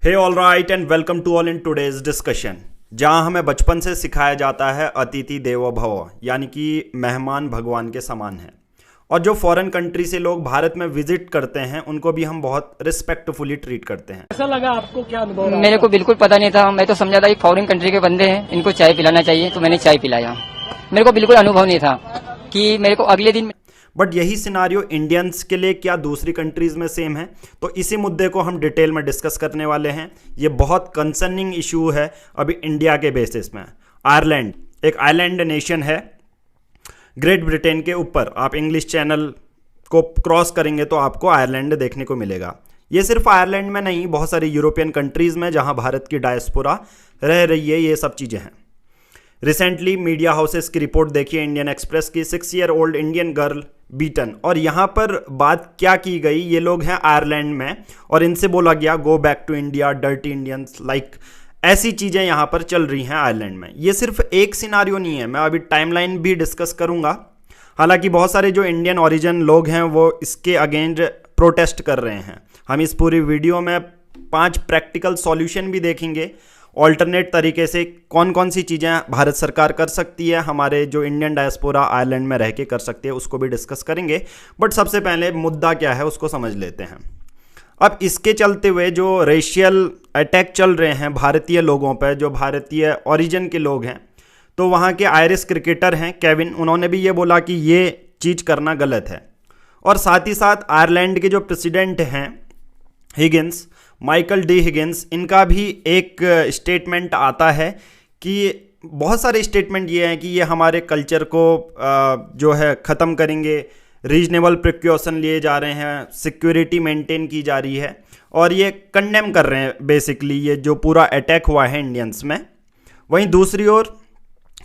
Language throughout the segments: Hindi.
Hey all right and welcome to all in today's discussion, जहां हमें बचपन से सिखाया जाता है अतिथि देवो भव, यानी कि मेहमान भगवान के समान है। और जो फॉरेन कंट्री से लोग भारत में विजिट करते हैं उनको भी हम बहुत रिस्पेक्टफुली ट्रीट करते हैं। ऐसा लगा आपको, क्या अनुभव रहा? मेरे को बिल्कुल पता नहीं था। मैं तो समझा था कि फॉरेन कंट्री के बंदे हैं, इनको चाय पिलाना चाहिए, तो मैंने चाय पिलाया। मेरे को बिल्कुल अनुभव नहीं था कि मेरे को अगले दिन। बट यही सिनारियो इंडियंस के लिए क्या दूसरी कंट्रीज में सेम है? तो इसी मुद्दे को हम डिटेल में डिस्कस करने वाले हैं। ये बहुत कंसर्निंग इशू है अभी इंडिया के बेसिस में। आयरलैंड एक आइलैंड नेशन है ग्रेट ब्रिटेन के ऊपर। आप इंग्लिश चैनल को क्रॉस करेंगे तो आपको आयरलैंड देखने को मिलेगा। ये सिर्फ आयरलैंड में नहीं, बहुत सारी यूरोपियन कंट्रीज़ में जहां भारत की डायस्पोरा रह रही है, ये सब चीज़ें हैं। रिसेंटली मीडिया हाउसेस की रिपोर्ट देखिए, इंडियन एक्सप्रेस की, 6 year old Indian girl beaten. और यहाँ पर बात क्या की गई, ये लोग हैं आयरलैंड में और इनसे बोला गया go back to India, dirty Indians, like ऐसी चीज़ें यहाँ पर चल रही हैं आयरलैंड में। ये सिर्फ एक सिनारियो नहीं है, मैं अभी टाइमलाइन भी डिस्कस करूँगा। हालांकि बहुत सारे जो इंडियन ओरिजिन लोग हैं वो इसके अगेंस्ट प्रोटेस्ट कर रहे हैं। हम इस पूरी वीडियो में 5 प्रैक्टिकल सॉल्यूशन भी देखेंगे, ऑल्टरनेट तरीके से कौन कौन सी चीज़ें भारत सरकार कर सकती है, हमारे जो इंडियन डायस्पोरा आयरलैंड में रह के कर सकती है, उसको भी डिस्कस करेंगे। बट सबसे पहले मुद्दा क्या है उसको समझ लेते हैं। अब इसके चलते हुए जो रेशियल अटैक चल रहे हैं भारतीय लोगों पर, जो भारतीय ओरिजिन के लोग हैं, तो वहाँ के आयरिश क्रिकेटर हैं केविन, उन्होंने भी ये बोला कि ये चीज़ करना गलत है। और साथ ही साथ आयरलैंड के जो प्रेसिडेंट हैं हिगिंस, माइकल डी हिगिंस, इनका भी एक स्टेटमेंट आता है कि बहुत सारे स्टेटमेंट ये हैं कि ये हमारे कल्चर को जो है ख़त्म करेंगे, रीजनेबल प्रिकॉशन लिए जा रहे हैं, सिक्योरिटी मेंटेन की जा रही है, और ये कंडेम कर रहे हैं बेसिकली ये जो पूरा अटैक हुआ है इंडियंस में। वहीं दूसरी ओर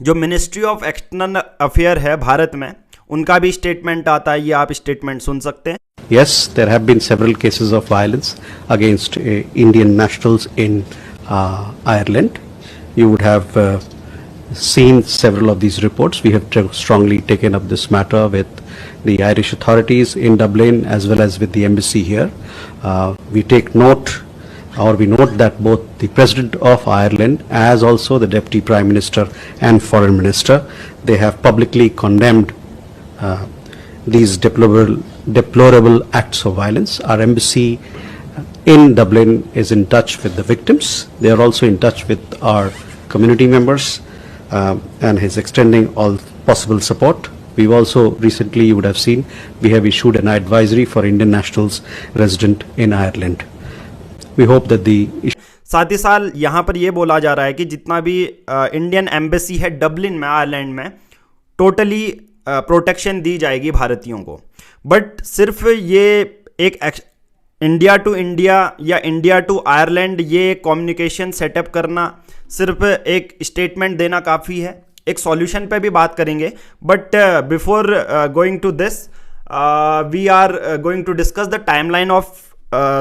जो मिनिस्ट्री ऑफ एक्सटर्नल अफेयर है भारत में, उनका भी स्टेटमेंट आता है, ये आप स्टेटमेंट सुन सकते हैं। Yes, there have been several cases of violence against Indian nationals in Ireland. You would have seen several of these reports. We have strongly taken up this matter with the Irish authorities in Dublin as well as with the embassy here. We take note, or we note that both the President of Ireland as also the Deputy Prime Minister and Foreign Minister, they have publicly condemned these deplorable acts of violence. Our embassy in Dublin is in touch with the victims. They are also in touch with our community members and is extending all possible support. We've also recently, you would have seen, we have issued an advisory for Indian nationals resident in Ireland. We hope that the साथ ही साथ यहाँ पर ये बोला जा रहा है कि जितना भी इंडियन एम्बेसी है डबलिन में, आयरलैंड में, टोटली प्रोटेक्शन दी जाएगी भारतीयों को। बट सिर्फ ये एक इंडिया टू इंडिया या इंडिया टू आयरलैंड ये कम्युनिकेशन सेटअप करना, सिर्फ एक स्टेटमेंट देना काफ़ी है। एक सॉल्यूशन पे भी बात करेंगे, but before going to this we are going to discuss the timeline of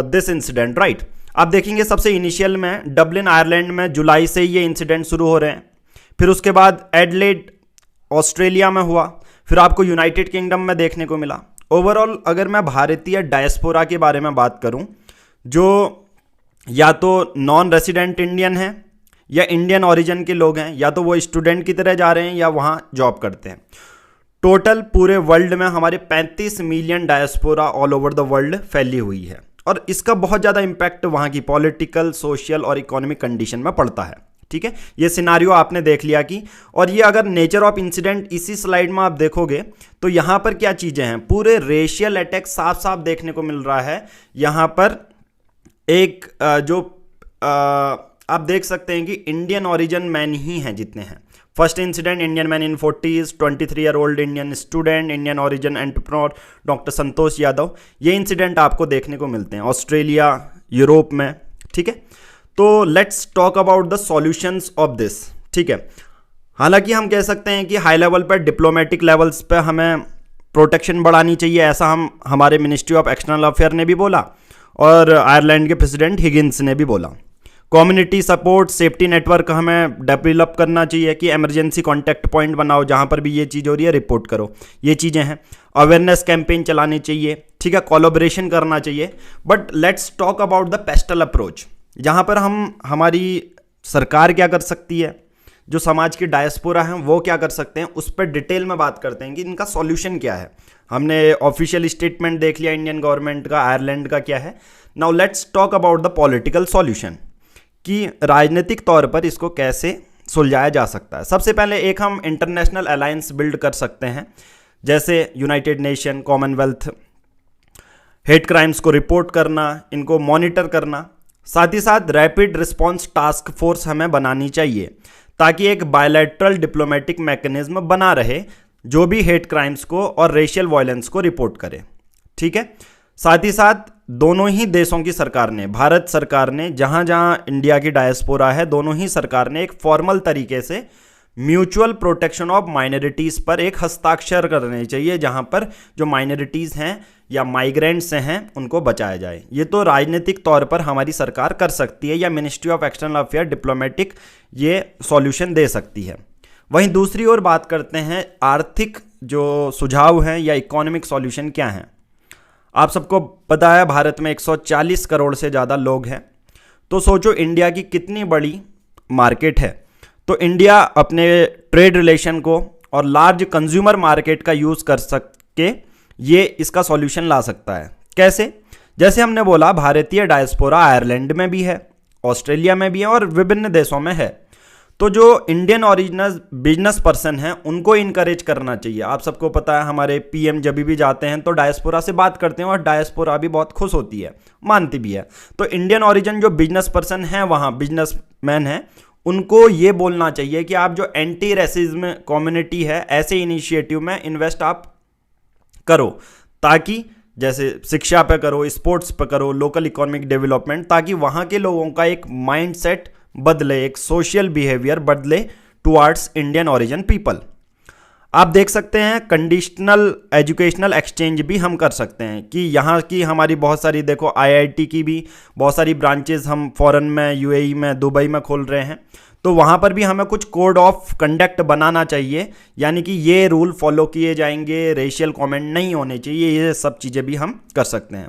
this incident, right. आप देखेंगे सबसे इनिशियल में डबलिन आयरलैंड में जुलाई से ये इंसिडेंट शुरू हो रहे हैं, फिर उसके बाद एडलेड ऑस्ट्रेलिया में हुआ, फिर आपको यूनाइटेड किंगडम में देखने को मिला। ओवरऑल अगर मैं भारतीय डायस्पोरा के बारे में बात करूं, जो या तो नॉन रेसिडेंट इंडियन हैं या इंडियन ओरिजिन के लोग हैं, या तो वो स्टूडेंट की तरह जा रहे हैं या वहाँ जॉब करते हैं, टोटल पूरे वर्ल्ड में हमारे 35 million diaspora all over the world फैली हुई है। और इसका बहुत ज़्यादा इम्पैक्ट वहाँ की पॉलिटिकल, सोशल और इकोनॉमिक कंडीशन में पड़ता है। ठीक है, ये सिनारियो आपने देख लिया कि, और ये अगर नेचर ऑफ इंसिडेंट इसी स्लाइड में आप देखोगे तो यहाँ पर क्या चीज़ें हैं, पूरे रेशियल अटैक साफ साफ देखने को मिल रहा है। यहाँ पर एक जो आप देख सकते हैं कि इंडियन ओरिजिन मैन ही हैं जितने हैं। First incident Indian man in 40s, 23 year old Indian student, Indian origin entrepreneur doctor Santosh Yadav, ये इंसिडेंट आपको देखने को मिलते हैं ऑस्ट्रेलिया, यूरोप में। ठीक है, तो let's talk about the solutions of this. ठीक है, हालांकि हम कह सकते हैं कि हाई लेवल पर, डिप्लोमेटिक लेवल्स पे हमें प्रोटेक्शन बढ़ानी चाहिए, ऐसा हमारे मिनिस्ट्री ऑफ एक्सटर्नल अफेयर ने भी बोला और आयरलैंड के प्रेसिडेंट हिगिंस ने भी बोला। कम्युनिटी सपोर्ट, सेफ्टी नेटवर्क हमें डेवलप करना चाहिए कि इमरजेंसी कॉन्टैक्ट पॉइंट बनाओ, जहाँ पर भी ये चीज़ हो रही है रिपोर्ट करो, ये चीज़ें हैं। अवेयरनेस कैंपेन चलानी चाहिए, ठीक है, कोलैबोरेशन करना चाहिए। But let's talk about the pastel approach. जहाँ पर हम हमारी सरकार क्या कर सकती है, जो समाज की डायस्पोरा है वो क्या कर सकते हैं, उस पर डिटेल में बात करते हैं कि इनका सॉल्यूशन क्या है। हमने ऑफिशियल स्टेटमेंट देख लिया इंडियन गवर्नमेंट का, आयरलैंड का क्या है। Now let's talk about the political solution, कि राजनीतिक तौर पर इसको कैसे सुलझाया जा सकता है। सबसे पहले एक हम इंटरनेशनल अलायंस बिल्ड कर सकते हैं, जैसे United nation, Commonwealth, hate crimes को रिपोर्ट करना, इनको मॉनिटर करना। साथ ही साथ रैपिड रिस्पांस टास्क फोर्स हमें बनानी चाहिए, ताकि एक बायलैटरल डिप्लोमेटिक मैकेनिज्म बना रहे जो भी हेट क्राइम्स को और रेशियल वायलेंस को रिपोर्ट करे। ठीक है। साथ ही साथ दोनों ही देशों की सरकार ने, भारत सरकार ने, जहां जहां इंडिया की डायस्पोरा है, दोनों ही सरकार ने एक फॉर्मल तरीके से म्यूचुअल प्रोटेक्शन ऑफ माइनॉरिटीज़ पर एक हस्ताक्षर करने चाहिए, जहां पर जो माइनॉरिटीज़ हैं या माइग्रेंट्स हैं उनको बचाया जाए। ये तो राजनीतिक तौर पर हमारी सरकार कर सकती है, या ministry of external affair diplomatic ये सॉल्यूशन दे सकती है। वहीं दूसरी ओर बात करते हैं आर्थिक जो सुझाव हैं या इकोनॉमिक सॉल्यूशन क्या हैं। आप सबको पता है भारत में 140 करोड़ से ज़्यादा लोग हैं, तो सोचो इंडिया की कितनी बड़ी मार्केट है। तो इंडिया अपने ट्रेड रिलेशन को और लार्ज कंज्यूमर मार्केट का यूज़ कर सके ये इसका सॉल्यूशन ला सकता है। कैसे? जैसे हमने बोला भारतीय डायस्पोरा आयरलैंड में भी है, ऑस्ट्रेलिया में भी है और विभिन्न देशों में है। तो जो इंडियन ओरिजिनल बिजनेस पर्सन हैं उनको इनकरेज करना चाहिए। आप सबको पता है हमारे पीएम जब भी जाते हैं तो डायस्पोरा से बात करते हैं और डायस्पोरा भी बहुत खुश होती है, मानती भी है। तो इंडियन ओरिजिन जो बिजनेस पर्सन हैं, वहाँ बिजनेसमैन हैं, उनको ये बोलना चाहिए कि आप जो एंटी रेसिज्म कम्युनिटी है ऐसे इनिशिएटिव में इन्वेस्ट आप करो, ताकि जैसे शिक्षा पे करो, स्पोर्ट्स पे करो, लोकल इकोनॉमिक डेवलपमेंट, ताकि वहाँ के लोगों का एक माइंडसेट बदले, एक सोशल बिहेवियर बदले टुवार्ड्स इंडियन ओरिजिन पीपल। आप देख सकते हैं कंडीशनल एजुकेशनल एक्सचेंज भी हम कर सकते हैं कि यहाँ की हमारी बहुत सारी, देखो आईआईटी की भी बहुत सारी ब्रांचेस हम फॉरेन में, यूएई में, दुबई में खोल रहे हैं। तो वहाँ पर भी हमें कुछ कोड ऑफ कंडक्ट बनाना चाहिए, यानी कि ये रूल फॉलो किए जाएंगे, रेशियल कमेंट नहीं होने चाहिए, ये सब चीज़ें भी हम कर सकते हैं।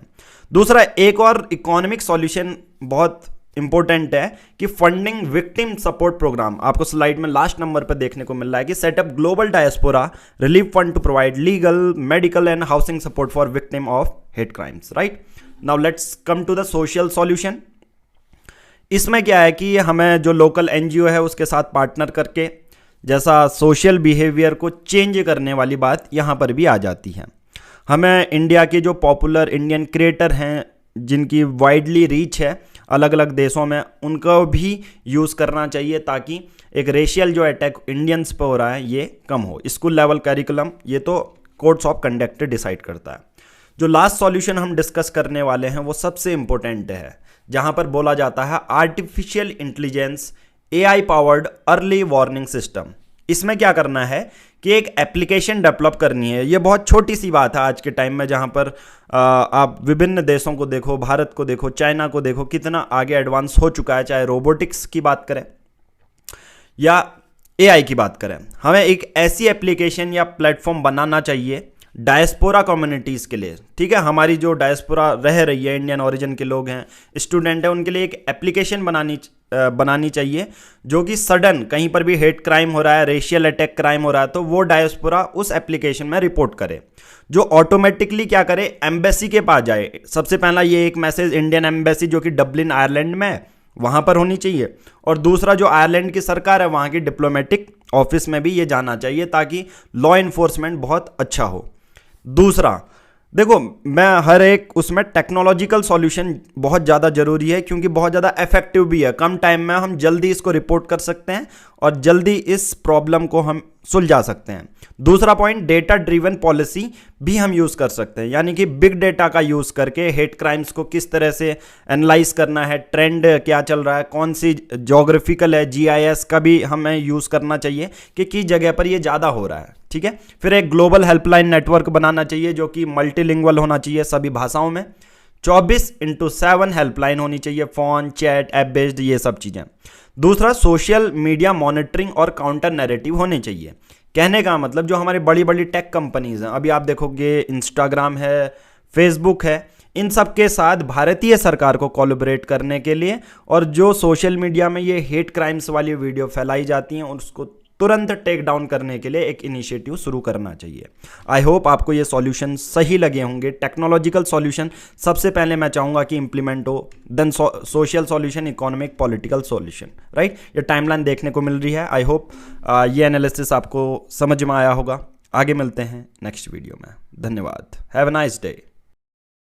दूसरा एक और इकोनॉमिक सॉल्यूशन बहुत इंपॉर्टेंट है कि फंडिंग विक्टिम सपोर्ट प्रोग्राम। आपको स्लाइड में लास्ट नंबर पर देखने को मिल रहा है कि setup global diaspora relief fund to provide legal, medical and housing support for victim of hate crimes. Right now let's come to the social solution. इसमें क्या है कि हमें जो लोकल एनजीओ है उसके साथ पार्टनर करके जैसा सोशल बिहेवियर को चेंज करने वाली बात यहाँ पर भी आ जाती है। हमें इंडिया के जो पॉपुलर इंडियन क्रिएटर हैं जिनकी वाइडली रीच है अलग अलग देशों में, उनको भी यूज़ करना चाहिए, ताकि एक रेशियल जो अटैक इंडियंस पर हो रहा है ये कम हो। स्कूल लेवल करिकुलम ये तो कोड्स ऑफ कंडक्ट डिसाइड करता है। जो लास्ट सॉल्यूशन हम डिस्कस करने वाले हैं वो सबसे इम्पोर्टेंट है, जहाँ पर बोला जाता है artificial intelligence AI powered early warning system. इसमें क्या करना है कि एक एप्लीकेशन डेवलप करनी है। ये बहुत छोटी सी बात है आज के टाइम में, जहाँ पर आप विभिन्न देशों को देखो, भारत को देखो, चाइना को देखो, कितना आगे एडवांस हो चुका है, चाहे रोबोटिक्स की बात करें या AI की बात करें। हमें एक ऐसी एप्लीकेशन या प्लेटफॉर्म बनाना चाहिए डायस्पोरा कम्युनिटीज़ के लिए। ठीक है, हमारी जो डायस्पोरा रह रही है, इंडियन ओरिजिन के लोग हैं, स्टूडेंट हैं, उनके लिए एक एप्लीकेशन बनानी चाहिए जो कि सडन कहीं पर भी हेट क्राइम हो रहा है, रेशियल अटैक क्राइम हो रहा है, तो वो डायस्पोरा उस एप्लीकेशन में रिपोर्ट करे, जो ऑटोमेटिकली क्या करे, एम्बेसी के पास जाए। सबसे पहला ये एक मैसेज इंडियन एम्बेसी जो कि डबलिन आयरलैंड में है वहाँ पर होनी चाहिए, और दूसरा जो आयरलैंड की सरकार है वहाँ की डिप्लोमेटिक ऑफिस में भी ये जाना चाहिए, ताकि लॉ इन्फोर्समेंट बहुत अच्छा हो। दूसरा देखो, मैं हर एक उसमें टेक्नोलॉजिकल सॉल्यूशन बहुत ज़्यादा ज़रूरी है, क्योंकि बहुत ज़्यादा इफेक्टिव भी है। कम टाइम में हम जल्दी इसको रिपोर्ट कर सकते हैं और जल्दी इस प्रॉब्लम को हम सुलझा सकते हैं। दूसरा पॉइंट, डेटा ड्रिवन पॉलिसी भी हम यूज़ कर सकते हैं, यानी कि बिग डेटा का यूज़ करके हेट क्राइम्स को किस तरह से एनालाइज करना है, ट्रेंड क्या चल रहा है, कौन सी जोग्राफिकल है, GIS का भी हमें यूज़ करना चाहिए कि किस जगह पर ये ज़्यादा हो रहा है। ठीक है, फिर एक ग्लोबल हेल्पलाइन नेटवर्क बनाना चाहिए जो कि मल्टीलिंगुअल होना चाहिए, सभी भाषाओं में। 24/7 हेल्पलाइन होनी चाहिए, फ़ोन, चैट, ऐप बेस्ड, ये सब चीज़ें। दूसरा, सोशल मीडिया मॉनिटरिंग और काउंटर नैरेटिव होने चाहिए। कहने का मतलब जो हमारी बड़ी बड़ी टेक कंपनीज हैं, अभी आप देखोगे इंस्टाग्राम है, फेसबुक है, इन सब के साथ भारतीय सरकार को कोलैबोरेट करने के लिए, और जो सोशल मीडिया में ये हेट क्राइम्स वाली वीडियो फैलाई जाती हैं उसको तुरंत टेक डाउन करने के लिए एक इनिशिएटिव शुरू करना चाहिए। आई होप आपको ये सॉल्यूशन सही लगे होंगे। टेक्नोलॉजिकल सॉल्यूशन सबसे पहले मैं चाहूँगा कि इंप्लीमेंट हो, then social solution, economic, political solution, right. ये टाइमलाइन देखने को मिल रही है। आई होप ये एनालिसिस आपको समझ में आया होगा। आगे मिलते हैं नेक्स्ट वीडियो में। धन्यवाद। Have a nice day.